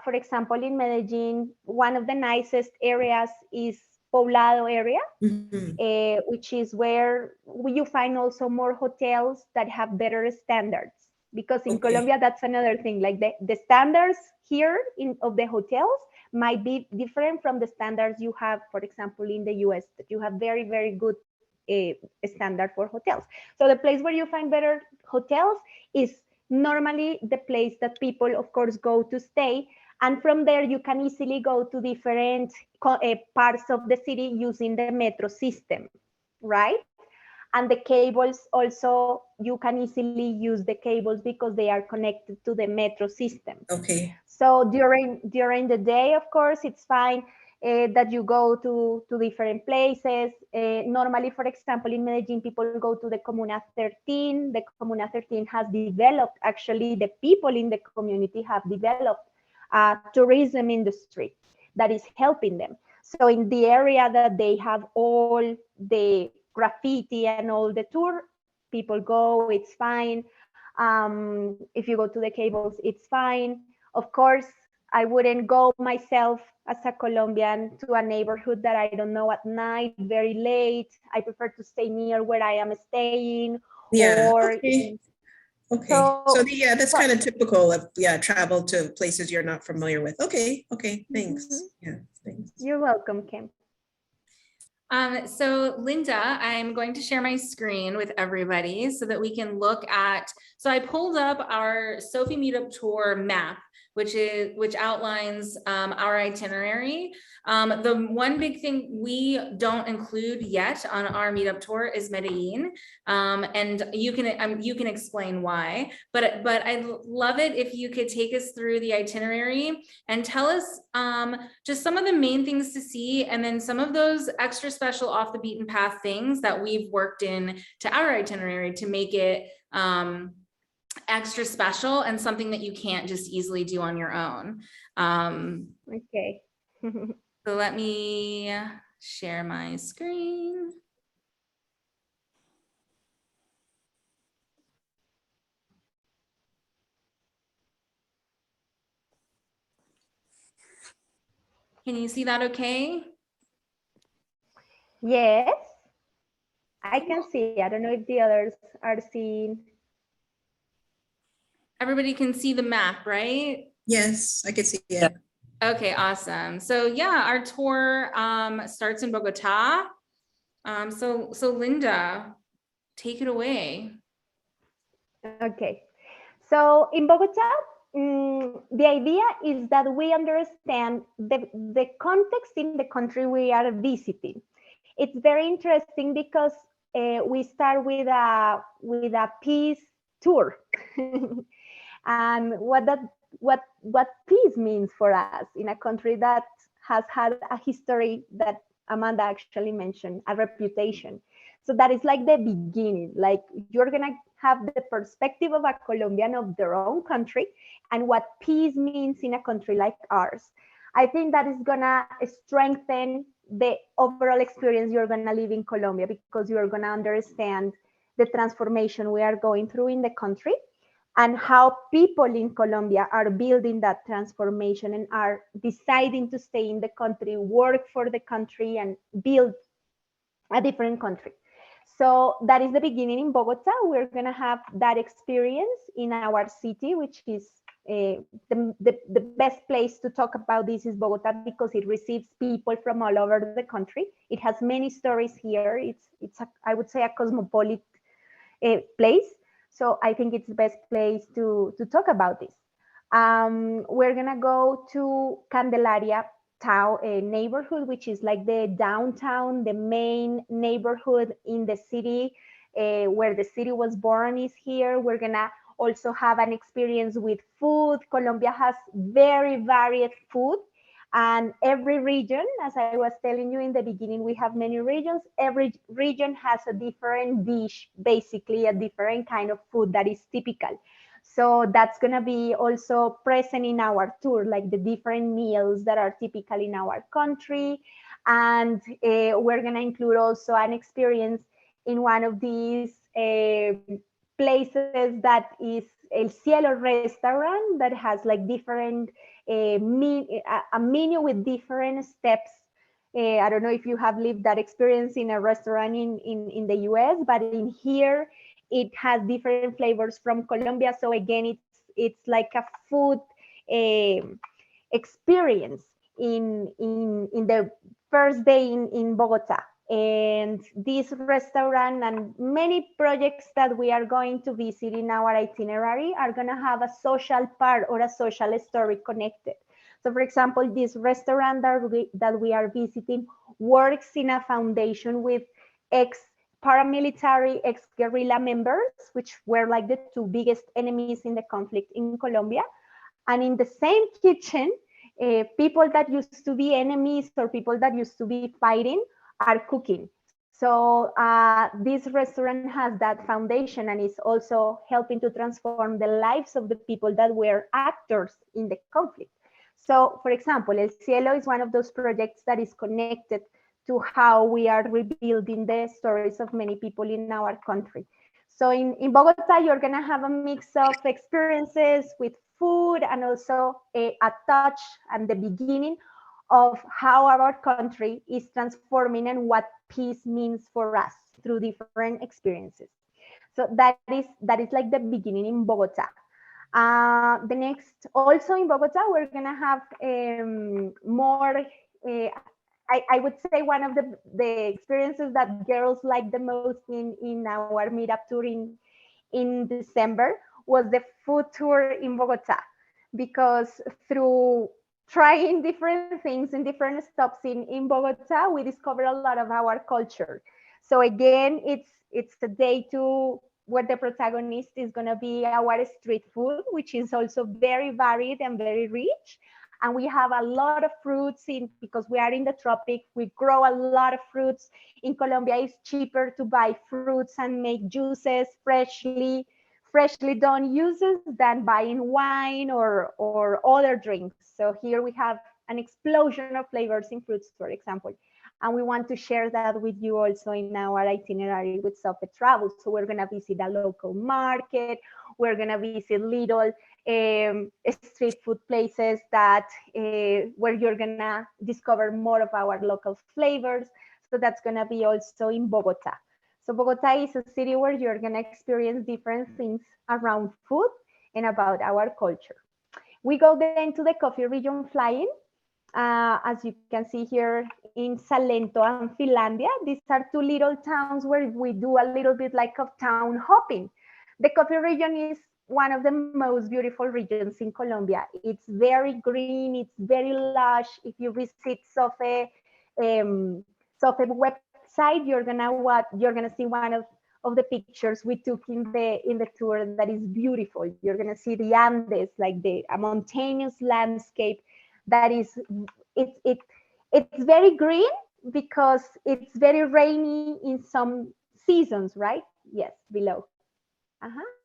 for example, in Medellin, one of the nicest areas is Poblado area, which is where you find also more hotels that have better standards. Because in Colombia, that's another thing, like the standards here of the hotels might be different from the standards you have, for example, in the US, that you have very, very good standard for hotels. So the place where you find better hotels is normally the place that people, of course, go to stay. And from there, you can easily go to different parts of the city using the metro system, right? And the cables also, you can easily use the cables because they are connected to the metro system. Okay. So during the day, of course, it's fine that you go to different places. Normally, for example, in Medellin, people go to the Comuna 13. The Comuna 13 has developed, actually, the people in the community have developed a tourism industry that is helping them. So in the area that they have all the graffiti and all the tour, people go, it's fine. If you go to the cables, it's fine. Of course, I wouldn't go myself as a Colombian to a neighborhood that I don't know at night, very late. I prefer to stay near where I am staying. Yeah. Or okay. So yeah, that's kind of typical of travel to places you're not familiar with. Okay. Thanks. Yeah. Thanks. You're welcome, Kim. So Linda, I'm going to share my screen with everybody so that we can look at, so I pulled up our SoFe Meetup Tour map, which outlines our itinerary. The one big thing we don't include yet on our meetup tour is Medellin, and you can explain why. But I'd love it if you could take us through the itinerary and tell us just some of the main things to see, and then some of those extra special off the beaten path things that we've worked in to our itinerary to make it extra special and something that you can't just easily do on your own. Okay. So let me share my screen. Can you see that okay? Yes, I can see. I don't know if the others are seeing. Everybody can see the map, right? Yes, I can see it. Okay, awesome. So yeah, our tour starts in Bogota. So Linda, take it away. Okay, so in Bogota, the idea is that we understand the context in the country we are visiting. It's very interesting because we start with a peace tour. And what peace means for us in a country that has had a history that Amanda actually mentioned, a reputation. So that is like the beginning, like you're gonna have the perspective of a Colombian of their own country and what peace means in a country like ours. I think that is gonna strengthen the overall experience you're gonna live in Colombia, because you're gonna understand the transformation we are going through in the country and how people in Colombia are building that transformation and are deciding to stay in the country, work for the country, and build a different country. So that is the beginning in Bogota. We're gonna have that experience in our city, which is the best place to talk about this is Bogota, because it receives people from all over the country. It has many stories here. It's I would say a cosmopolitan place. So I think it's the best place to talk about this. We're gonna go to Candelaria town neighborhood, which is like the downtown, the main neighborhood in the city, where the city was born is here. We're gonna also have an experience with food. Colombia has very varied food, and every region, as I was telling you in the beginning, we have many regions. Every region has a different dish, basically a different kind of food that is typical. So that's gonna be also present in our tour, like the different meals that are typical in our country. And we're gonna include also an experience in one of these places that is El Cielo restaurant that has like different a menu with different steps. I don't know if you have lived that experience in a restaurant in the US, but in here it has different flavors from Colombia. So again, it's like a food experience in the first day in Bogota. And this restaurant and many projects that we are going to visit in our itinerary are going to have a social part or a social story connected. So for example, this restaurant that we are visiting works in a foundation with ex-paramilitary, ex-guerrilla members, which were like the two biggest enemies in the conflict in Colombia. And in the same kitchen, people that used to be enemies or people that used to be fighting are cooking. So this restaurant has that foundation and is also helping to transform the lives of the people that were actors in the conflict. So for example, El Cielo is one of those projects that is connected to how we are rebuilding the stories of many people in our country. So in Bogota, you're gonna have a mix of experiences with food and also a touch and the beginning of how our country is transforming and what peace means for us through different experiences. So that is like the beginning in Bogota. The next, also in Bogota, we're gonna have more, I would say one of the experiences that girls like the most in our meetup tour in December was the food tour in Bogota, because through trying different things in different stops in Bogota, we discover a lot of our culture. So again, it's a day where the protagonist is going to be our street food, which is also very varied and very rich. And we have a lot of fruits because we are in the tropic. We grow a lot of fruits. In Colombia, it's cheaper to buy fruits and make juices freshly done uses than buying wine or other drinks. So here we have an explosion of flavors in fruits, for example. And we want to share that with you also in our itinerary with SoFe Travel. So we're gonna visit a local market. We're gonna visit little street food places that where you're gonna discover more of our local flavors. So that's gonna be also in Bogota. So Bogota is a city where you're gonna experience different things around food and about our culture. We go then to the coffee region flying. As you can see here in Salento and Finlandia, these are two little towns where we do a little bit like of town hopping. The coffee region is one of the most beautiful regions in Colombia. It's very green, it's very lush. If you visit SoFe website, you're gonna see one of the pictures we took in the tour that is beautiful. You're gonna see the Andes, like a mountainous landscape that is it's very green because it's very rainy in some seasons, right? Yes, below.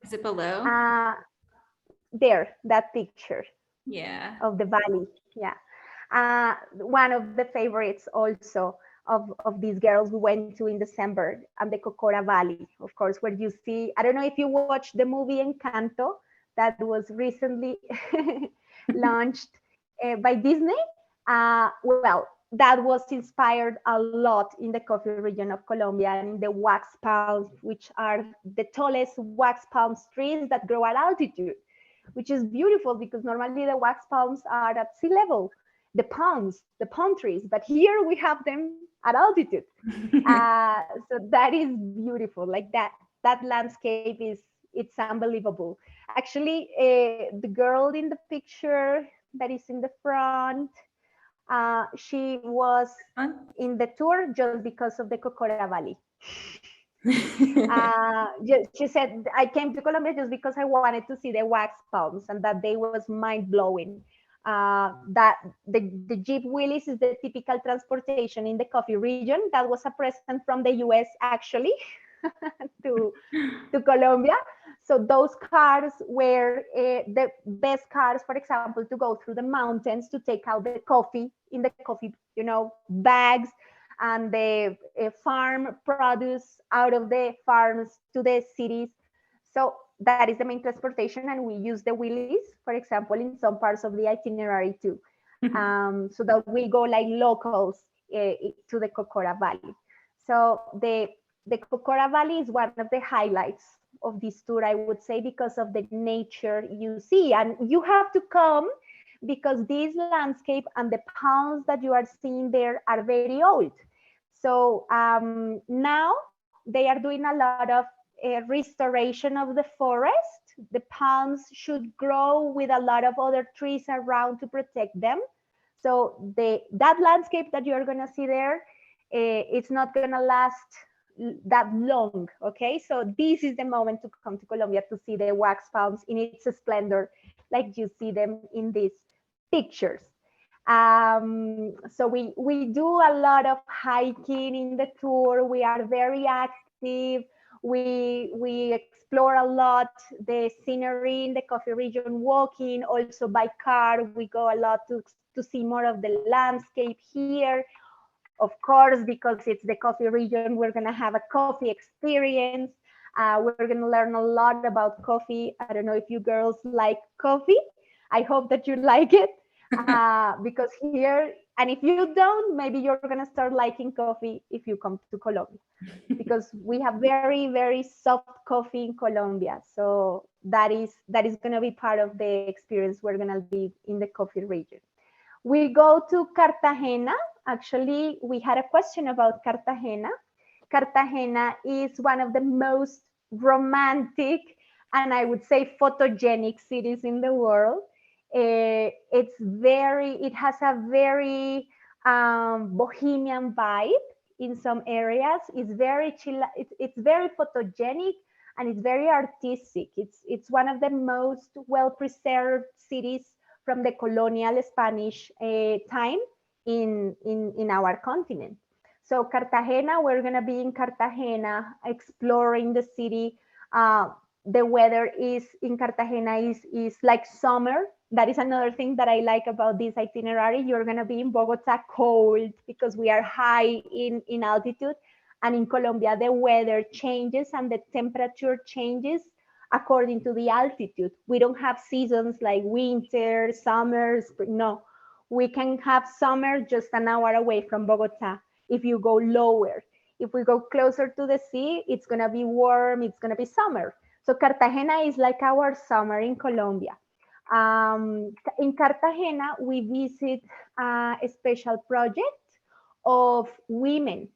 Is it below? There, that picture. Yeah. Of the valley. Yeah. One of the favorites also of these girls we went to in December, and the Cocorah Valley, of course, where you see, I don't know if you watched the movie Encanto that was recently launched by Disney. Well, that was inspired a lot in the coffee region of Colombia and in the wax palms, which are the tallest wax palm trees that grow at altitude, which is beautiful because normally the wax palms are at sea level, the palm trees, but here we have them at altitude. So that is beautiful. Like that landscape it's unbelievable. Actually, the girl in the picture that is in the front, She was in the tour just because of the Cocorah Valley. She said, I came to Colombia just because I wanted to see the wax palms, and that day was mind blowing. That the Jeep Willys is the typical transportation in the coffee region. That was a present from the US actually to Colombia. So those cars were the best cars, for example, to go through the mountains to take out the coffee in the coffee, bags, and the farm produce out of the farms to the cities. So that is the main transportation, and we use the wheelies, for example, in some parts of the itinerary too. So that we go like locals to the Cocorah Valley. So the Cocorah Valley is one of the highlights of this tour, I would say, because of the nature you see. And you have to come because this landscape and the palms that you are seeing there are very old. So now they are doing a lot of restoration of the forest. The palms should grow with a lot of other trees around to protect them. So that landscape that you're gonna see there, it's not gonna last that long, okay? So this is the moment to come to Colombia to see the wax palms in its splendor, like you see them in these pictures. So we do a lot of hiking in the tour. We are very active. We explore a lot the scenery in the coffee region, walking, also by car. We go a lot to see more of the landscape here. Of course, because it's the coffee region, we're gonna have a coffee experience. We're gonna learn a lot about coffee. I don't know if you girls like coffee. I hope that you like it. Because here, and if you don't, maybe you're gonna start liking coffee if you come to Colombia, because we have very, very soft coffee in Colombia. So that is gonna be part of the experience we're gonna live in the coffee region. We go to Cartagena. Actually, we had a question about Cartagena. Cartagena is one of the most romantic and I would say photogenic cities in the world. It has a very bohemian vibe in some areas. It's very chill, it's very photogenic, and it's very artistic. It's one of the most well-preserved cities from the colonial Spanish time in our continent. So Cartagena, we're gonna be in Cartagena exploring the city. The weather in Cartagena is like summer. That is another thing that I like about this itinerary. You're gonna be in Bogota cold because we are high in altitude, and in Colombia the weather changes and the temperature changes according to the altitude. We don't have seasons like winter, summer, spring. No, we can have summer just an hour away from Bogota if you go lower. If we go closer to the sea, it's gonna be warm, it's gonna be summer. So Cartagena is like our summer in Colombia. In Cartagena, we visit a special project of women.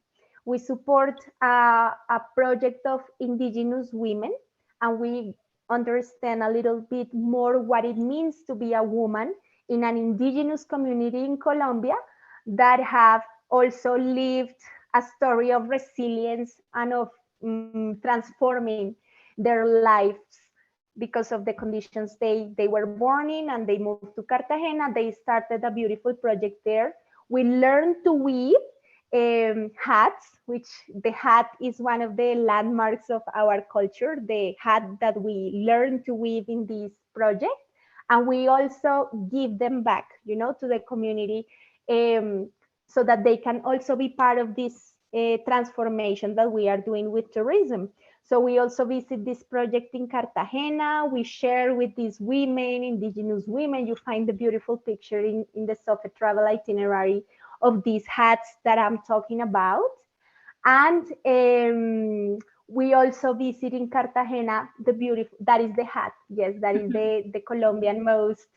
We support a project of indigenous women, and we understand a little bit more what it means to be a woman in an indigenous community in Colombia that have also lived a story of resilience and of transforming their lives because of the conditions they were born in, and they moved to Cartagena. They started a beautiful project there. We learned to weave hats, which the hat is one of the landmarks of our culture, the hat that we learned to weave in this project. And we also give them back, to the community, so that they can also be part of this transformation that we are doing with tourism. So we also visit this project in Cartagena. We share with these women, indigenous women. You find the beautiful picture in the SoFe travel itinerary of these hats that I'm talking about. And we also visit in Cartagena the beautiful, that is the hat. Yes, that is the Colombian most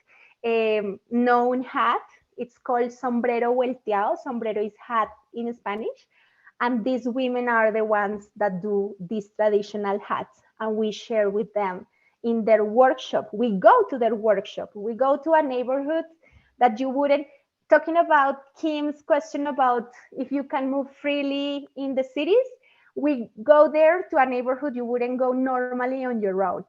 known hat. It's called sombrero volteado. Sombrero is hat in Spanish. And these women are the ones that do these traditional hats, and we share with them in their workshop. We go to their workshop. We go to a neighborhood that you wouldn't, talking about Kim's question about if you can move freely in the cities, we go there to a neighborhood you wouldn't go normally on your road.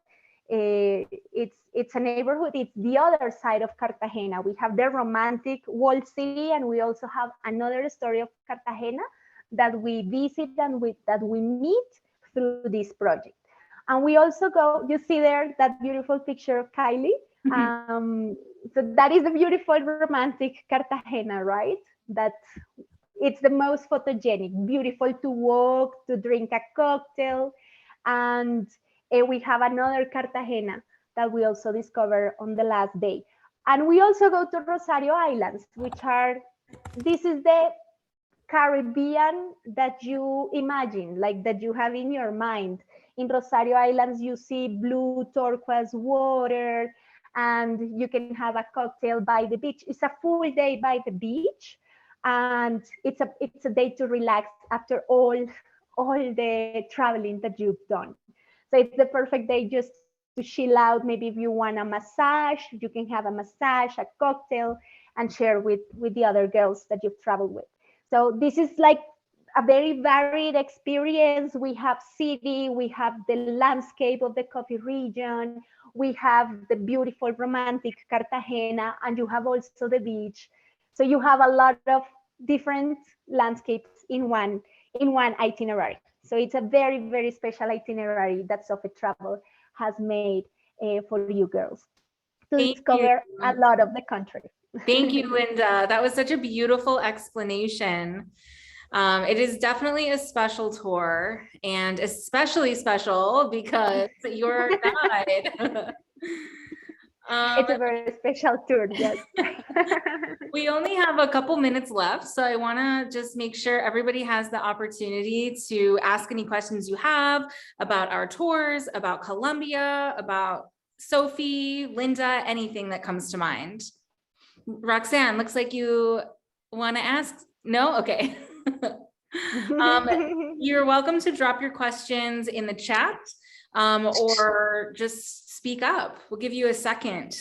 It's a neighborhood, it's the other side of Cartagena. We have the romantic walled city, and we also have another story of Cartagena that we visit and that we meet through this project. And we also go, you see there that beautiful picture of Kylie. So that is a beautiful romantic Cartagena, right? That it's the most photogenic, beautiful to walk, to drink a cocktail. And we have another Cartagena that we also discovered on the last day. And we also go to Rosario Islands, which are, this is the Caribbean that you imagine, like that you have in your mind. In Rosario Islands, you see blue turquoise water, and you can have a cocktail by the beach. It's a full day by the beach, and it's a day to relax after all the traveling that you've done. So it's the perfect day just to chill out. Maybe if you want a massage, you can have a massage, a cocktail, and share with the other girls that you've traveled with. So this is like a very varied experience. We have city, we have the landscape of the coffee region, we have the beautiful romantic Cartagena, and you have also the beach. So you have a lot of different landscapes in one itinerary. So it's a very, very special itinerary that SoFe Travel has made for you girls to discover a lot of the country. Thank you, Linda. That was such a beautiful explanation. It is definitely a special tour, and especially special because you're a guide. It's a very special tour, yes. We only have a couple minutes left, so I want to just make sure everybody has the opportunity to ask any questions you have about our tours, about Colombia, about SoFe, Linda, anything that comes to mind. Roxanne, looks like you want to ask? No? Okay. You're welcome to drop your questions in the chat or just speak up. We'll give you a second.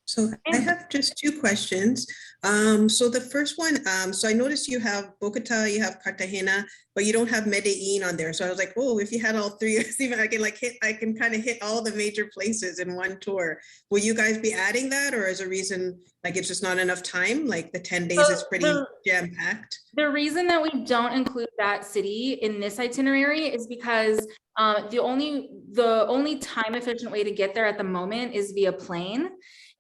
So I have just two questions. So the first one, so I noticed you have Bogota, you have Cartagena, but you don't have Medellin on there. So I was like, oh, if you had all three, even I can kind of hit all the major places in one tour. Will you guys be adding that, or is a reason like it's just not enough time? Like the 10 days is pretty jam-packed. The reason that we don't include that city in this itinerary is because the only time efficient way to get there at the moment is via plane.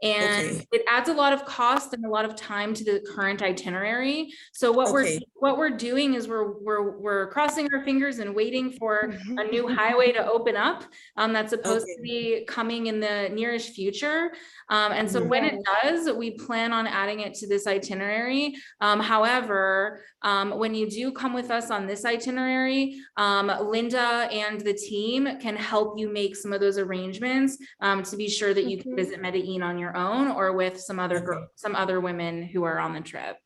And it adds a lot of cost and a lot of time to the current itinerary. So what we're doing is we're crossing our fingers and waiting for a new highway to open up that's supposed to be coming in the nearest future. And so when it does, we plan on adding it to this itinerary. However, when you do come with us on this itinerary, Linda and the team can help you make some of those arrangements to be sure that you can visit Medellin on your own or with some other women who are on the trip.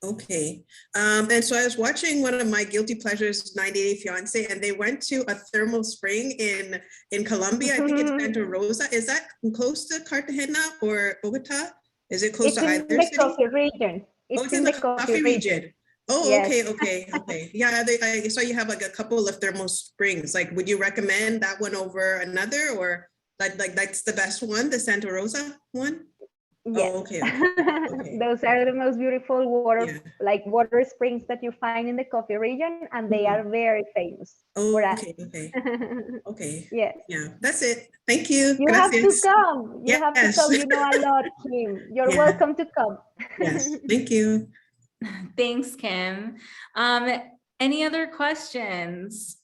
Okay. And so I was watching one of my guilty pleasures, 90 Day Fiance, and they went to a thermal spring in Colombia. I think it's Santa Rosa. Is that close to Cartagena or Bogota? Is it close to either city? It's in the coffee region. It's in the coffee region. Oh, yes. Okay. Yeah, I saw you have like a couple of thermal springs. Like, would you recommend that one over another, or like that's the best one, the Santa Rosa one? Yes. Oh, okay. Those are the most beautiful water springs that you find in the coffee region, and they are very famous. Oh, for us. Okay. Yes. Yeah, that's it. Thank you. You Gracias. have to come. You have to come. You know a lot, Kim. You're welcome to come. Yes. Thank you. Thanks, Kim. Any other questions?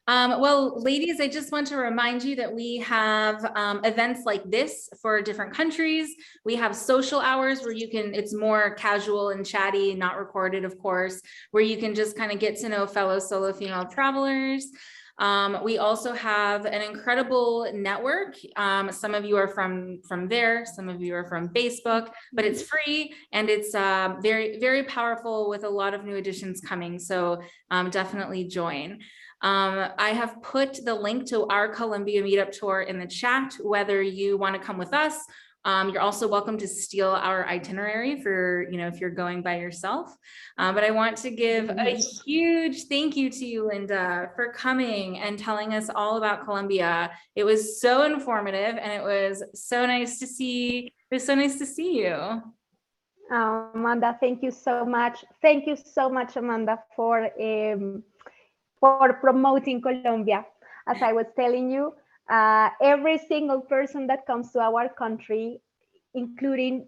Well, ladies, I just want to remind you that we have events like this for different countries. We have social hours where it's more casual and chatty, not recorded, of course, where you can just kind of get to know fellow solo female travelers. We also have an incredible network. Some of you are from there, some of you are from Facebook, but it's free and it's very, very powerful with a lot of new additions coming. So definitely join. I have put the link to our Colombia Meetup Tour in the chat, whether you want to come with us. You're also welcome to steal our itinerary for, if you're going by yourself. But I want to give a huge thank you to you, Linda, for coming and telling us all about Colombia. It was so informative and it was so nice to see. It was so nice to see you. Amanda, thank you so much. Thank you so much, Amanda, for promoting Colombia. As I was telling you, every single person that comes to our country, including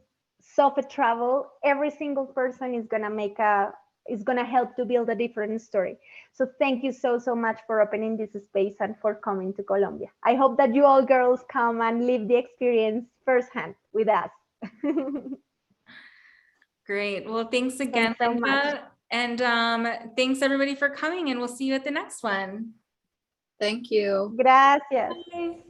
SoFe Travel, every single person is gonna help to build a different story. So thank you so much for opening this space and for coming to Colombia. I hope that you all girls come and live the experience firsthand with us. Great. Well, thanks again, Thanks so Linda. much. And thanks everybody for coming, and we'll see you at the next one. Thank you. Gracias. Bye.